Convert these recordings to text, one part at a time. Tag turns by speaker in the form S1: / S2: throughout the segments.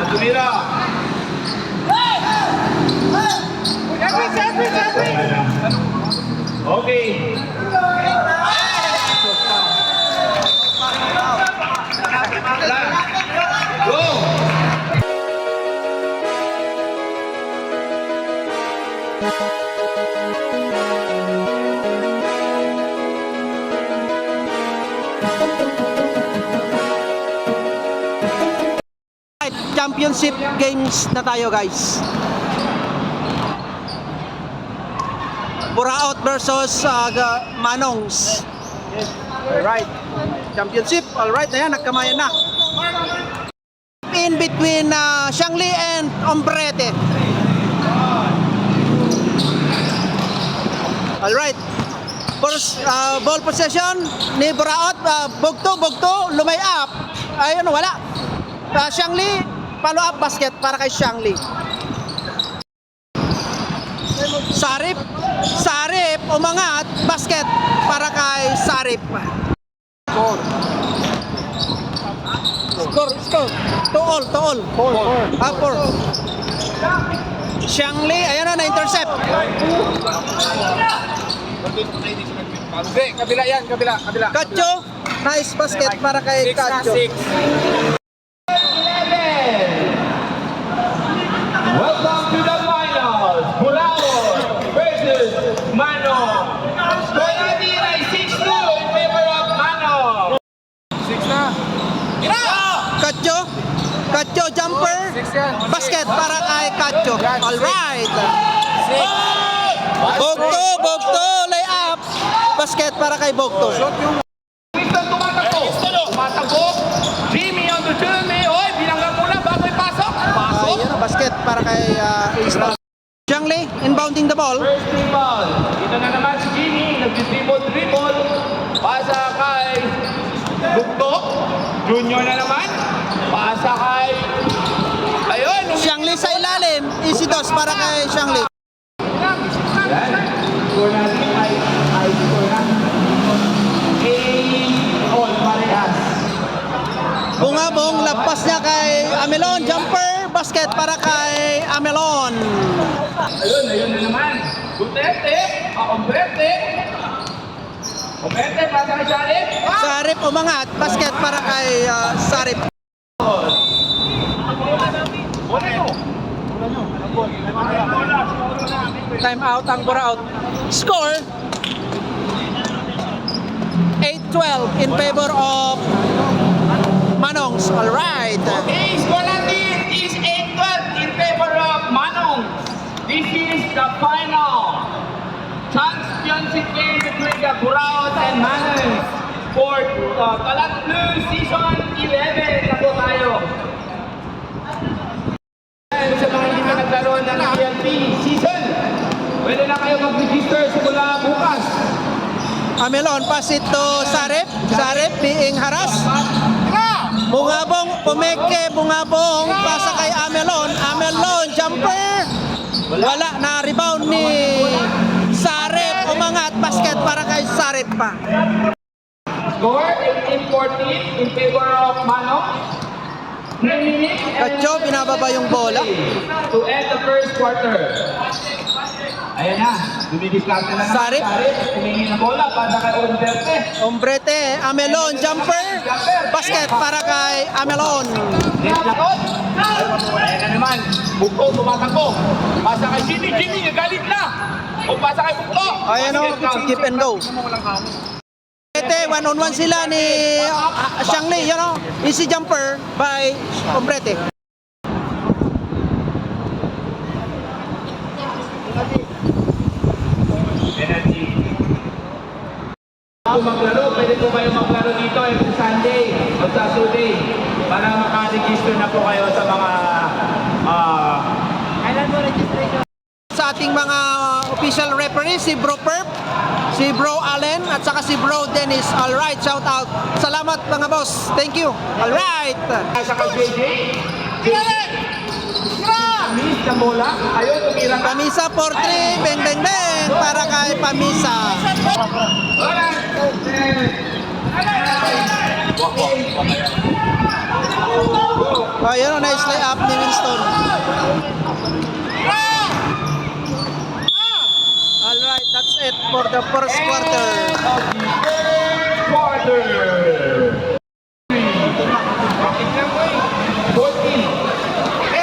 S1: Tumira. Okay. Go.
S2: Championship games na tayo, guys. Buraot versus Manongs. Alright. Championship. Alright, ayan, nagkamayan na. In between Xiangli and Ombrete. Alright. First ball possession ni Buraot. Bugto, lumay up. Ayun, wala. Xiangli, follow up basket para kay Xiangli. Sarip, umangat, basket para kay Sarip. Score. To all. Four. Xiangli, ayan na intercept.
S1: Kabila yan, kabila.
S2: Kacho, nice basket para kay Kacho.
S1: Welcome to the finals. Buraot versus Manong. Score natin ay 6-2 in favor of Manong. 6 na.
S2: Kacho jumper, basket para kay Kacho. Alright. Bogto, lay up, basket para kay Bogto.
S1: Winston tumatakbo. Jimmy on the journey. Oy, bilanggan muna bago ipasok.
S2: Ayun, basket para kay Winston. Xiangli inbounding the ball.
S1: First ball. Dito na naman si Jimmy. Nag-dribble. Pasa kay Bugto. Junior na naman. Pasa kay... Ayun.
S2: Xiangli sa ilalim, easy toss para kay Xiangli.
S1: Yan. Score natin ay score na. All parehas.
S2: Bungabong, lagpas niya kay Amelon, jumper, basket para kay Amelon.
S1: Ayun na naman. Duterte. Ombrete, pasa kay Sarip.
S2: Sarip umangat, basket para kay Sarip. Time out ang Buraot. Score 8-12 in favor of Manongs. Alright.
S1: Okay, score natin is 8-12 in favor of Manong. This is the final championship game between the Buraot and Manong for Talat Blue Season 11 na po tayo. And sa mga hindi na nagkaroon ng PLP season, pwede na kayo mag-register simula bukas.
S2: Amelon, pass it to Sarip. Sarip being harassed. Bungabong, pasa kay Amelon. Amelon, jumper. Wala na, rebound ni Sarip. Umangat, basket para kay Sarip pa.
S1: Score 18-14 in favor of Manong. 3 minutes and
S2: Kacho, binababa yung bola.
S1: to end the first quarter. Ayan na, dumidiskarte na.
S2: Sarip.
S1: Humingi na bola para kay Ombrete.
S2: Ombrete, Amelon, jumper. Basket para kay Amelon.
S1: Ayan na naman, Bugto tumatakbo. Pasa kay Jimmy, nagalit na. O pasa kay Bugto.
S2: Ayan o, skip and go. Ombrete, one-on-one sila ni Xiangli, you know, easy jumper by Ombrete.
S1: Penalty. Kung maglaro, pwede po kayo maglaro dito every Sunday o Saturday para makaregister na po kayo sa mga
S2: Sa ating mga official referee, si Bro Perp, si Bro Allen, at saka si Bro Dennis. Alright, shout out. Salamat mga boss. Thank you. Alright.
S1: sa kay JJ. Miss na bola. Ayun, tumira ka.
S2: Pamisa 4-3, bang bang bang para kay Pamisa.
S1: Alright.
S2: Ayun, nice lay up ni Winston. Alright, that's it for the first quarter.
S1: Quarter.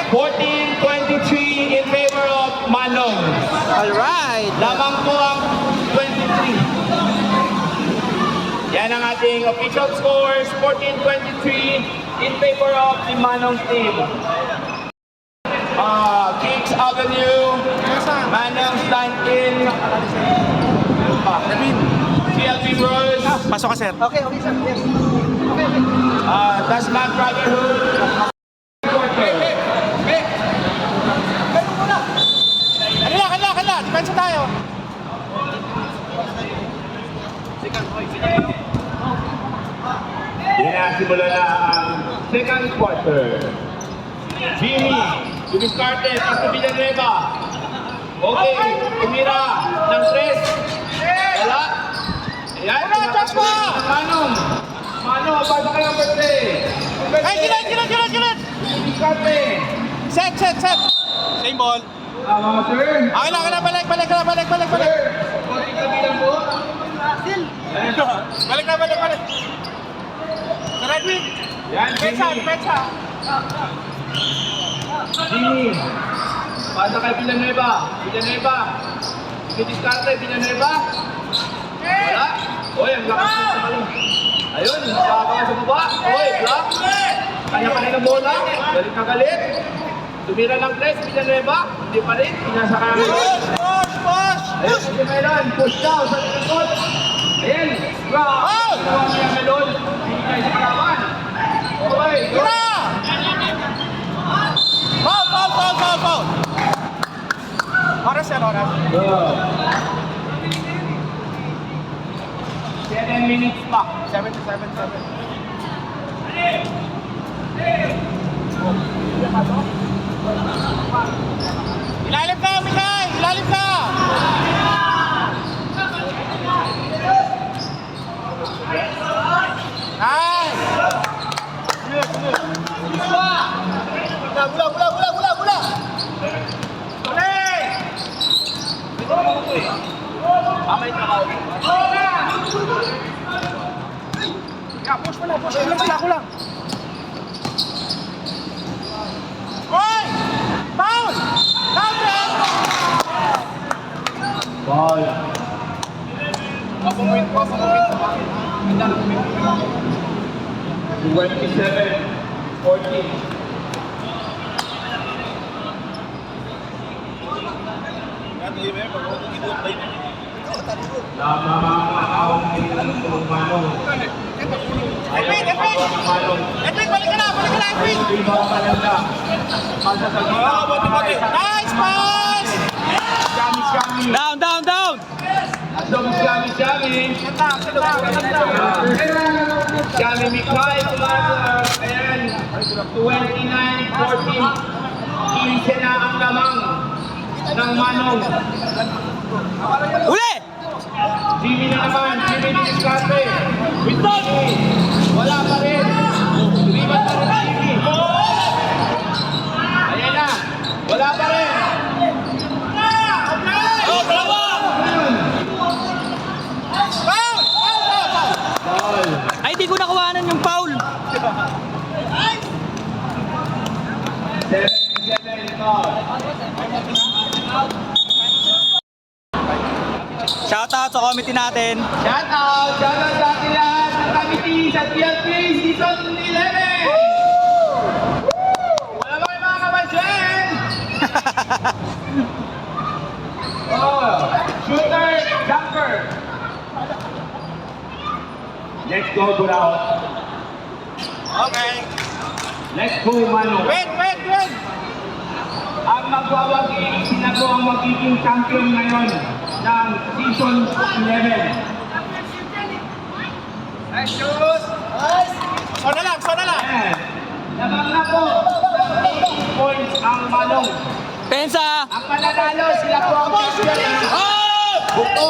S1: 14-23 in favor of Manong.
S2: Alright.
S1: Lamang po ang 23. Yan ang ating official scores. 14-23 in favor of the Manong team. Kings Avenue, Manong Stankin, CLB Bros,
S3: Pasok ka, sir.
S2: Okay, sir. Yes.
S1: Tasman Brotherhood.
S3: Kanila. Depensa tayo.
S1: Yan na, simula na ang second quarter. Jimmy, dumiskarte, Pastor Villanueva. Okay, tumira ng 3. Wala. Ayan, Manong, pasa ka ng birthday.
S3: Ay, gilat!
S1: Dumiskarte.
S3: Set. Same ball.
S1: Mga sir.
S3: Okay na, balik.
S1: Sir, konting kabilang po.
S3: Balik. Sir Edwin.
S1: Yan, Jimmy. Jimmy. Pasa kay Villanueva. Dumiskarte, Villanueva. Wala. Oy, ang lakas ng balon. Ayun, nakakawa sa baba. Oy, block. Kanya-kanya ng bola. Galit. Tumira ng 3, Villanueva. Hindi pa rin. Pinasa ka ng
S3: Push!
S1: ayun, si Melon. Push down sa likod. Ayan. Wow. Ginawa niya ang melon. Binigay sa kalaban. Okay, go.
S3: Tira! Foul! Oras.
S1: 7 minutes pa.
S3: 7. Ilalim ka, Mikay! Ilalim ka! Nice! Bula!
S1: Amay trabaho.
S3: Push mo lang, kulang. Hoy! Foul! Counter!
S1: Ball. 27-14.
S3: Edwin, balik ka na, Edwin! Nice pass! Down!
S1: Kami Mikhail, ayan, 29-14. 15 na ang lamang ng Manong.
S3: Uli!
S1: Jimmy na naman, Jimmy Diniscarte. With Jimmy, wala pa rin. Libat pa rin Jimmy. Ayan na, wala pa rin.
S3: Oh, dalawa! Foul!
S1: Ball.
S3: Ay, di ko nakuhanan yung foul.
S1: 7-7 ball.
S3: Shoutout sa committee natin.
S1: Shout out sa ating lahat ng committee sa TLP Season 11! Wala ba kayo mga kapansin? Shooter, dunker. Let's go, Burao.
S3: Okay.
S1: Let's go, Mano.
S3: Win!
S1: Ang magwawagi, sila po ang magiging champion ngayon ng Season 11.
S3: Nice shoot! So na lang!
S1: Ayan. Labang na po. 8 points ang Manong.
S3: Pensa!
S1: Ang mananalo, sila po ang champion.
S3: Oh!
S1: Buto.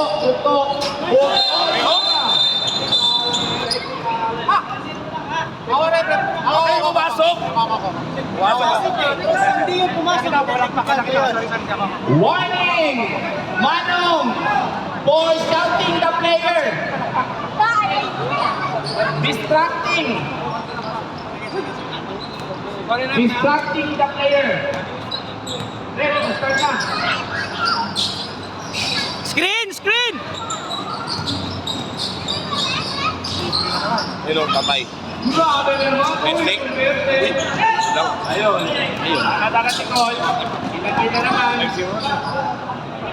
S3: Ako Ay, pumasok!
S2: Hindi yung pumasok.
S1: Warning! Manong! For shouting the player! Distracting! Distracting the player! Ready, start na!
S2: Screen! Screen!
S3: Hello, patay.
S1: Grabe naman!
S3: Mistake.
S1: Ayun. Nakatakas si Cole. Kita-kita naman.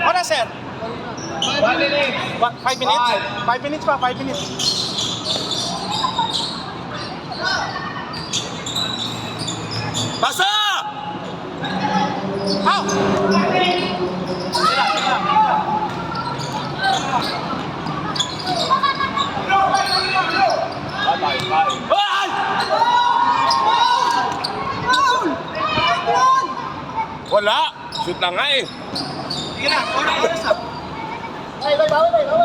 S3: Ano, sir?
S1: 1 minute.
S3: 5 minutes? 5 minutes pa, 5 minutes. Pasa! Out! Ay! Wala! Shoot na nga eh.
S2: Sige na, oras na.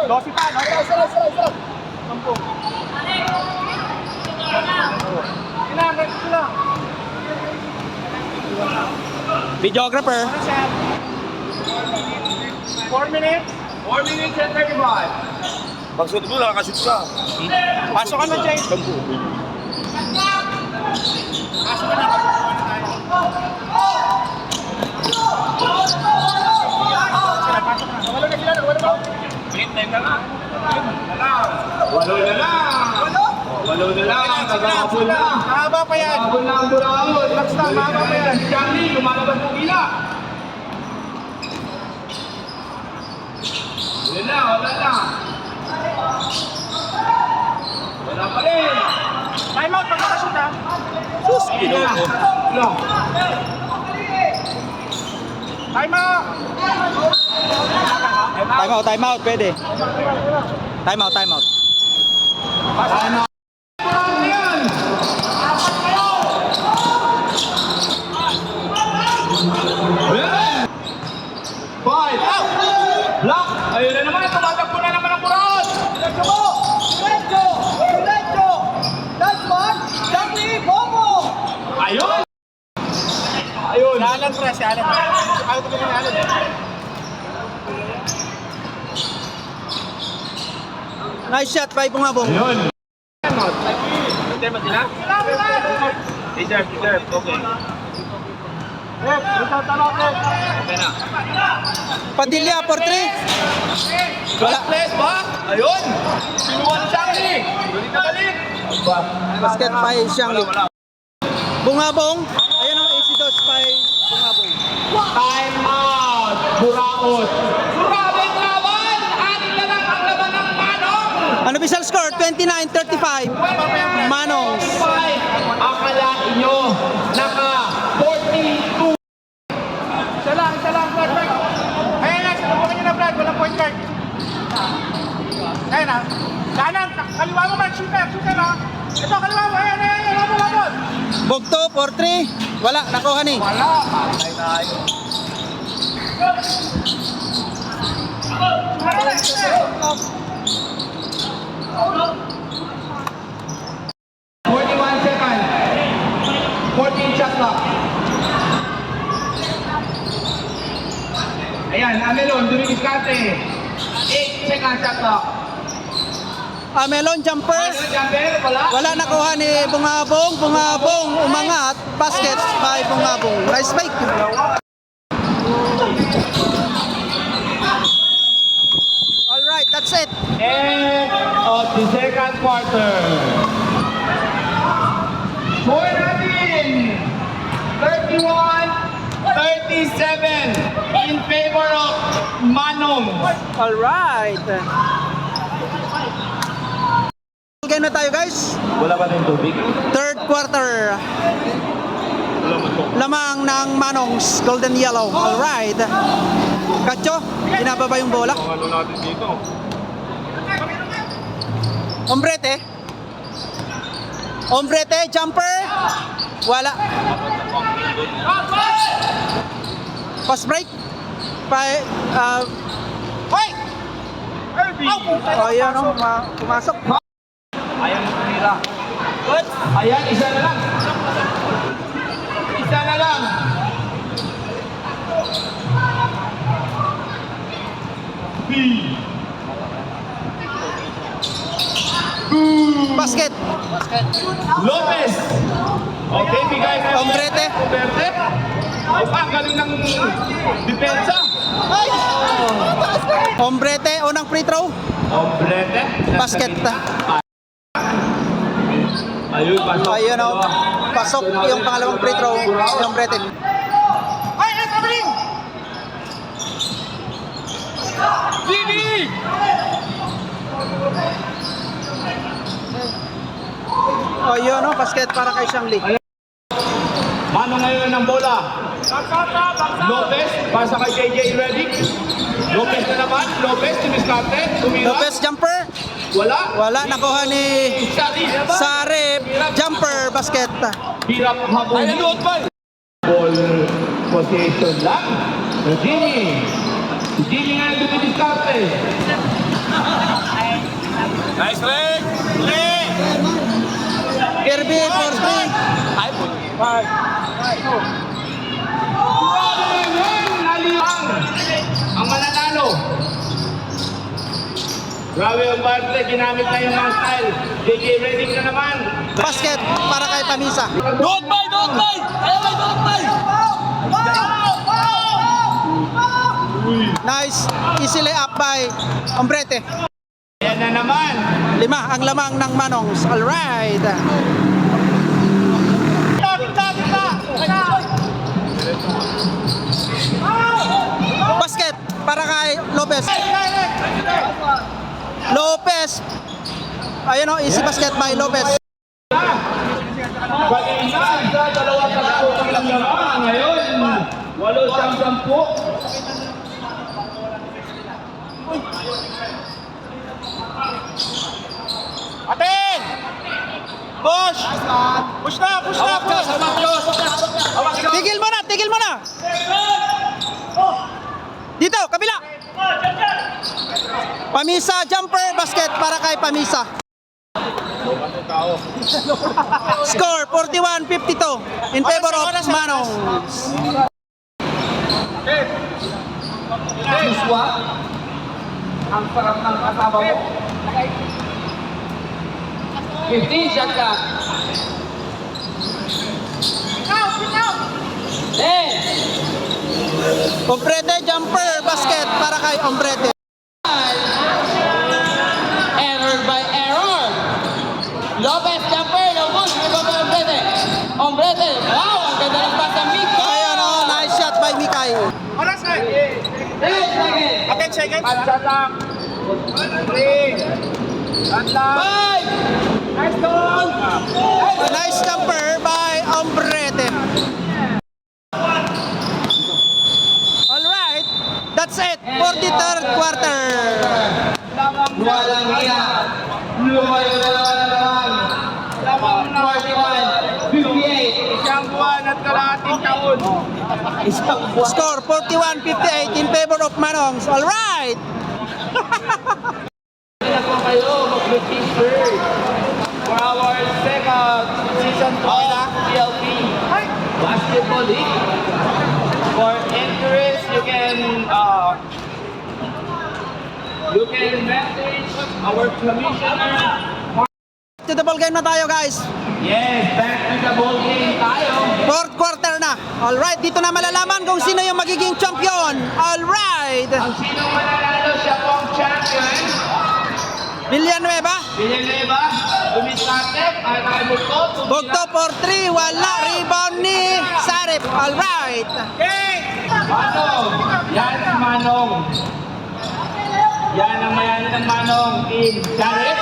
S3: Dosi pa, no?
S2: Videographer.
S3: 4 minutes.
S1: 4 minutes and 35.
S3: Pag shoot mo, nakakashoot ka. Pasok ka na, Jay.
S1: Minute time na lang. Walo na lang. Walo na lang. Nagkakabul na.
S3: Mahaba pa yan.
S1: Nagkakabul na ang Buraot.
S3: Relax lang, mahaba pa yan.
S1: Johnny, lumalabas ng gila. Wala na, wala na. Wala pa rin.
S3: Time out, pag nakashoot ha.
S1: Sus, pinoko. Wala.
S3: Time out!
S2: Time out, pwede. Time out.
S1: Ano? Ano yan? Ayan. 5. Block. Ayun na naman. Tumatakbo na naman ang Buraot. Ayun. Ayun.
S3: Si Alan, pre, si Alan. Ayaw ko ni Alan.
S2: Nice shot, 5 bungabong.
S1: Ayun.
S3: Hindi ba sila? Deserve. Okay.
S1: Okay na.
S2: Padilla for 3.
S1: Wala. Place ba? Ayun. Sinuwan Shangli. Balik na balik.
S2: Basket by Xiangli. Bungabong. Ayan ang AC2 by Bungabong.
S1: Time out. Buraot. Grabing laban. Anin na lang ang laban ng Manong.
S2: Unofficial score, 29-35. Manong.
S1: Akalain nyo, naka 42.
S3: Isa lang, Brad. Ayan na, sinubukan nyo na, Brad. Walang point guard. Ayan na. Kanan, kaliwa mo, Brad. Shooter ha. Ito, kaliwa mo. Ayan. Labon.
S2: Bugto for 3. Wala, nakuha ni.
S1: Wala. Patay tayo. Seconds. 14 shot clock. Ayan, Amelon, dumidiskarte. 8 seconds shot clock.
S2: Melon jumper.
S1: Ano, jumper? Wala?
S2: Wala nakuha ni Bungabong. Bungabong umangat. Basket by Bungabong. Nice spike. Alright, that's it.
S1: End of the second quarter. Score natin 31-37 in favor of Manong.
S2: Alright. Game na tayo guys.
S1: Wala pa tayong tubig.
S2: Third quarter. Lamang ng Manong's Golden Yellow. Alright. Kacho, binababa yung bola.
S3: Ano natin dito?
S2: Ombrete, jumper. Wala. Fast break.
S3: Hoy!
S2: Ayan o, pumasok.
S1: Ayan, tumira. Ayan, isa na lang. Lopez. Okay, bigay na.
S2: Ombrete.
S1: Ombrete. Ang galing ng depensa.
S2: Ombrete, unang free throw.
S1: Ombrete.
S2: Basket.
S1: Ayun, pasok.
S2: Ayun o. Pasok yung pangalawang free throw. Ombrete.
S3: Ay, Evelyn!
S1: Jimmy!
S2: Ayun o. Basket para kay Shangli.
S1: Mano ngayon ng bola. Lopez, pasa kay JJ Redick. Lopez na naman. Lopez, tumiskarte. Tumira.
S2: Lopez jumper.
S1: Wala.
S2: Wala. Nakuha ni
S1: Sari.
S2: Sarip. Jumper. Basket.
S1: Hirap habol. Ball possession lang. Jimmy. Si Jimmy nga yung tumiskarte. Nice leg. Leg.
S2: Kirby for three.
S1: Naliyang ang mananalo. Grabe ang Barte, ginamit na yung mga style. JJ Redick na naman.
S2: Basket para kay Pamisa.
S1: Don't buy! Don't buy! Don't buy!
S2: Nice. Easy layup by Ombrete.
S1: Yan na naman.
S2: 5 ang lamang ng Manongs. Alright. Basket para kay Lopez. Lopez. Ayun o, easy basket by Lopez.
S1: Pag-isa sa dalawang katapos lang naman. Ngayon, 8-10.
S3: Atin! Push! Push na! Push na! Push!
S2: Tigil mo na, tigil mo na. Dito, kabila. Pamisa jumper basket para kay Pamisa. Score 41-52 in favor of Manong.
S1: Joshua, ang sarap ng kasama mo. 15 shot ka. 10.
S2: Ombrete jumper basket para kay Ombrete.
S4: Error by error. Lopez jumper, no good. Rebound by Ombrete. Ombrete, wow, ang ganda ng pass ng Miko.
S2: Ayun o, nice shot by Mikay.
S3: Oras na!
S4: 10 seconds.
S3: Atin, second.
S1: Shot lang. 3. Shot lang.
S4: 5. Nice goal.
S2: Nice jumper by Ombrete. Alright, that's it for the third quarter.
S4: Walang hiya. Lumayo na naman. 41-58.
S1: Isang buwan at kalahating taon.
S4: Isang buwan.
S2: Score 41-58 in favor of Manongs. Alright.
S1: Na po kayo mag-register for our second season of PLP Basketball League. For interest, you can message our commissioner.
S2: To the ball game na tayo guys.
S1: Yes, back to the ball game tayo.
S2: Fourth quarter na. Alright, dito na malalaman kung sino yung magiging champion. Alright.
S1: Ang sino mananalo siya po ang champion?
S2: Villanueva.
S1: Villanueva, dumiskarte, ay nakibugto.
S2: Bugto for 3. Wala. Rebound ni Sarip. Alright.
S1: Manong, yan si Manong. Yan ang mayani ng Manong. Team Garrett.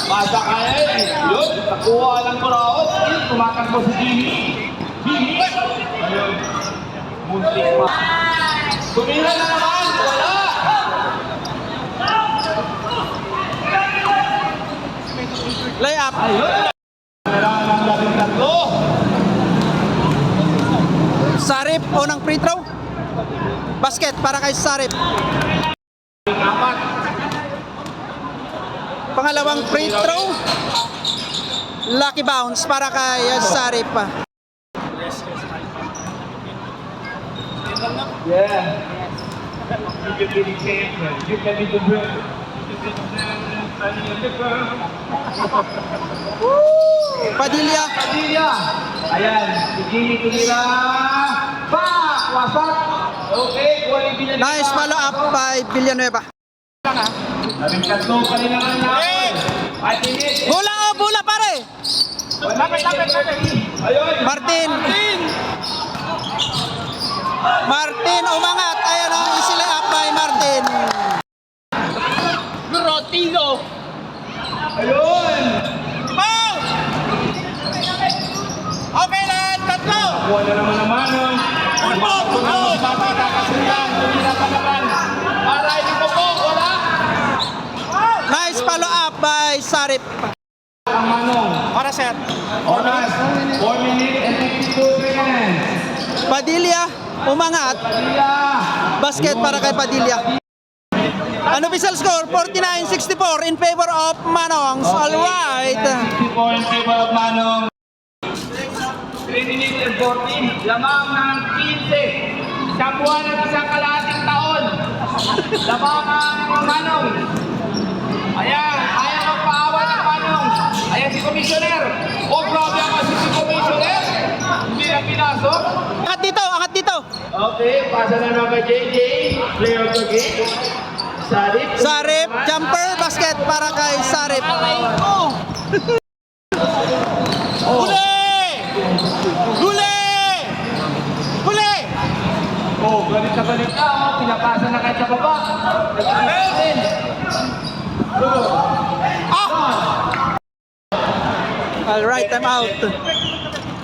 S1: Pasa kaya eh. Yun, nakuha lang ko raot. Tumatakbo si Jimmy. Jimmy. Ayun. Muntik pa. Tumira na naman. Wala.
S2: Layup.
S1: Ayun. Kailangan ng 13.
S2: Sarip, unang free throw. Basket para kay Sarip.
S1: Apat.
S2: Pangalawang free throw. Lucky bounce para kay Sarip.
S1: Yeah. You can be the champion. You can be the winner. You can be the man.
S2: Padilla.
S1: Padilla. Ayan, si Jimmy tumira. Pak! Wasak. Okay, kuha yung Villanueva.
S2: Nice follow up by Villanueva.
S1: Labing tatlo pa rin naman natin. 5 minutes.
S2: Bola o bola pare.
S3: Lapit.
S1: Ayun.
S2: Martin. Martin umangat. Ayan o, easy up by Martin.
S4: Rotino.
S1: Ayun.
S3: Ball! Okay lang, tatlo!
S1: Kuha na naman ang manong. Papatakasundan. Tumira pa naman. Para hindi po po. Wala.
S2: Nice follow up by Sarip.
S1: Ang manong.
S3: Para sir.
S1: Oras. 4 minutes and 52 seconds.
S2: Padilla umangat.
S1: Padilla.
S2: Basket para kay Padilla. Unofficial score 49-64 in favor of Manongs. All right.
S1: 64 in favor of Manong. 3 minutes and 14. Lamang ng 15. Sa buwan at isang kalahating taon. Lamang ang Manong. Ayan, ayaw magpaawa ng Manong. Ayan si Commissioner. O, grabe ang kasi si Commissioner. Hindi na pinasok.
S2: Angat dito, angat dito.
S1: Okay, pasa na naman kay JJ. Player of the game. Sarip.
S2: Sarip, jumper, basket para kay Sarip.
S3: Huli!
S1: Oh, galit na galit na. Oh, pinapasa na kahit sa baba. Nag-ibig.
S2: All right, time out.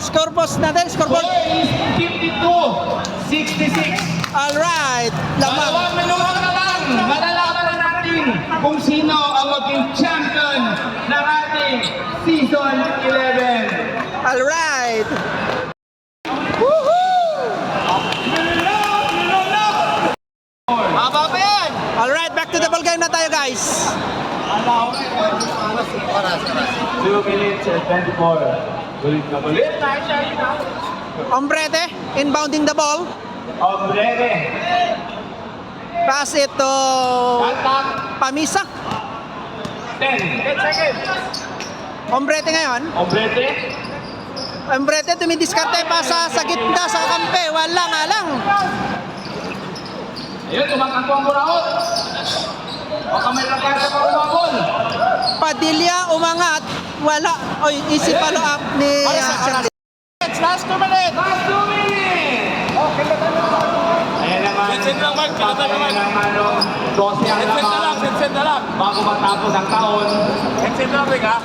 S2: Score post natin, scoreboard.
S1: Score is 52-66.
S2: All right, lamang.
S1: 2 minuto na lang. Malalaman na natin kung sino ang maging champion ng ating season 11.
S2: All right.
S3: Haba pa yan!
S2: All right, back to the ball game na tayo, guys.
S1: 2 minutes and 24. Ulit na ulit.
S2: Ombrete, inbounding the ball.
S1: Ombrete.
S2: Pass it to
S1: Contact.
S2: Pamisa.
S1: 10.
S3: 10 seconds.
S2: Ombrete ngayon.
S1: Ombrete.
S2: Ombrete tumidiskarte pa sa gitna sa kampe. Wala nga lang.
S1: Ayun, tumakbo ang buraot. Baka may rakasa pa umabol.
S2: Padilla umangat. Wala. Oy, easy follow up ni Charlie.
S3: Last 2 minutes!
S1: Last 2 minutes. Ayan naman.
S3: Set lang, Mark. Pinatay naman.
S1: Ayan naman, 12 ang laman.
S3: Set na lang.
S1: Bago matapos ang taon.
S3: Set na lang, Rick, ha?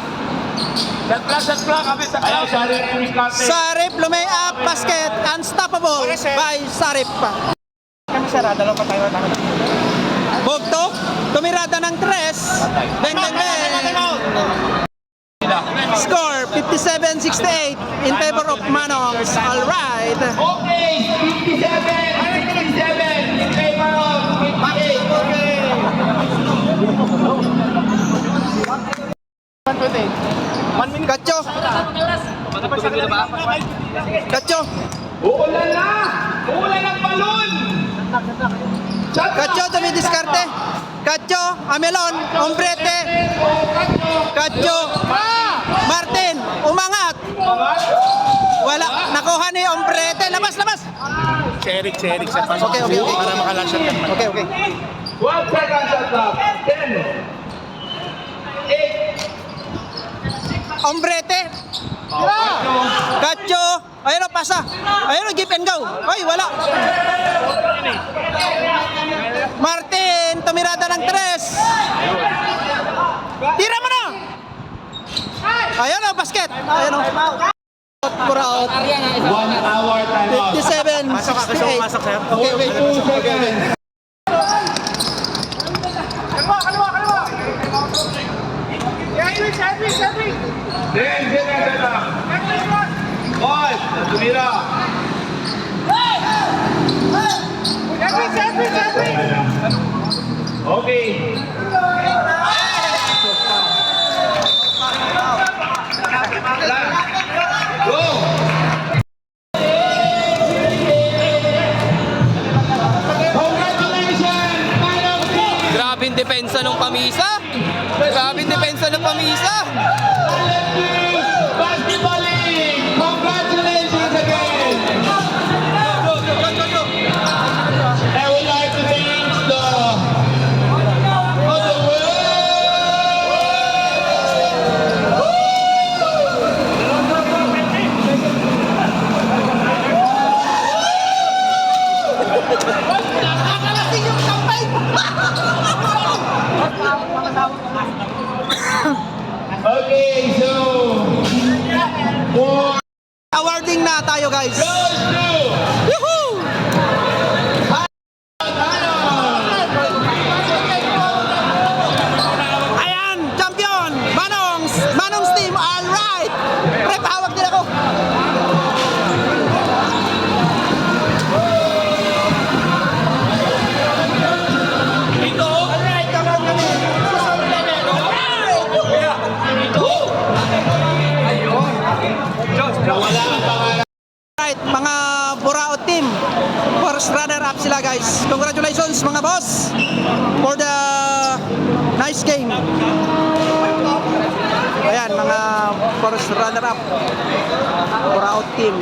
S3: Set plan, kami sa
S1: Ayan, siya rin yung reclate.
S2: Sarip lumay up basket. Unstoppable by Sarip.
S3: Kami sarada lang pa tayo.
S2: Bogto, tumirada ng 3. Bang, bang, bang. Score 57-68 in favor of Manongs. All right.
S1: Okay, 57 in favor of 58. Okay.
S3: 1 minute.
S2: Kacho. Kacho.
S1: Uulan na! Uulan ng balon!
S2: Kacho tumidiskarte. Kacho, Amelon, Ombrete. Kacho. Martin, umangat. Wala, nakuha ni Ombrete. Labas, labas.
S3: Cherik.
S2: Okay, okay.
S3: Para makalasyan ka.
S2: Okay, okay.
S1: 12 seconds at top. 10. 8.
S2: Ombrete. Kacho. Ayun o, pasa. Ayun o, give and go. Ay, wala. Martin, tumirada ng 3. Tira mo na. Ayun o, basket. Ayun o. Buraot.
S1: 1 hour time out.
S2: 57, 68.
S3: sir.
S2: Okay, okay.
S1: 2 seconds.
S3: Kaliwa! Edwin!
S1: 10 seconds at top. Ball, tumira.
S3: Edwin!
S1: Okay. Go! Congratulations, Manong Team!
S4: Grabing depensa ng Pamisa. Grabing depensa ng Pamisa.
S1: Basketball League. Congratulations again. I would like to thank the
S2: Nakakalasing yung sampay!
S1: Okay, so for
S2: Awarding na tayo guys.
S1: goes to
S2: Yuhuu! Ayan, champion! Manong's team, all right! Pre, pahawak din ako. Right, mga Burao team. First runner-up sila guys. Congratulations mga boss for the nice game. Ayan, mga first runner-up. Burao team.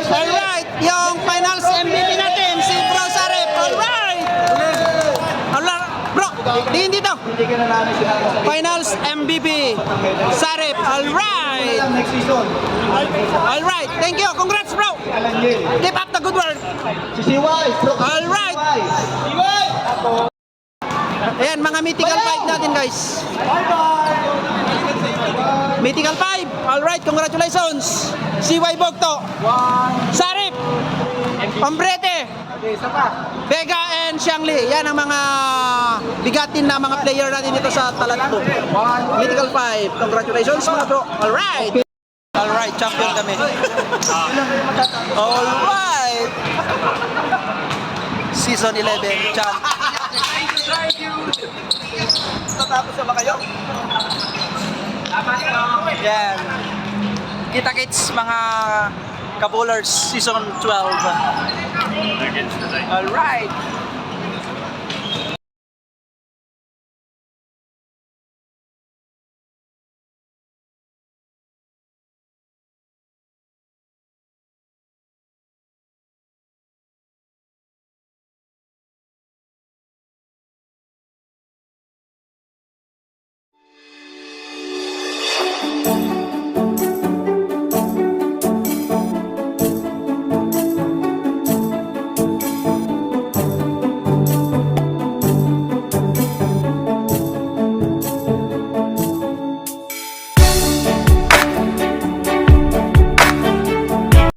S2: Alright, yung finals MVP natin, si Bro Sarep. Alright! Alright, bro, tingin dito. Finals MVP, Sarep. Alright! Alright, thank you. Congrats, bro. Keep up the good work. Alright. Ayan, mga mythical 5 natin, guys. Mythical 5. Alright, congratulations. CY Bogto. Sarip. Ombrete. Vega and Xiangli. Yan ang mga bigatin na mga player natin dito sa Talanto. Mythical 5. Congratulations mga bro. Alright. Alright, champion kami. Alright. Season 11 champ. Tatapos na ba kayo? Yan. Kita-kits mga Kabulers Season 12. Alright.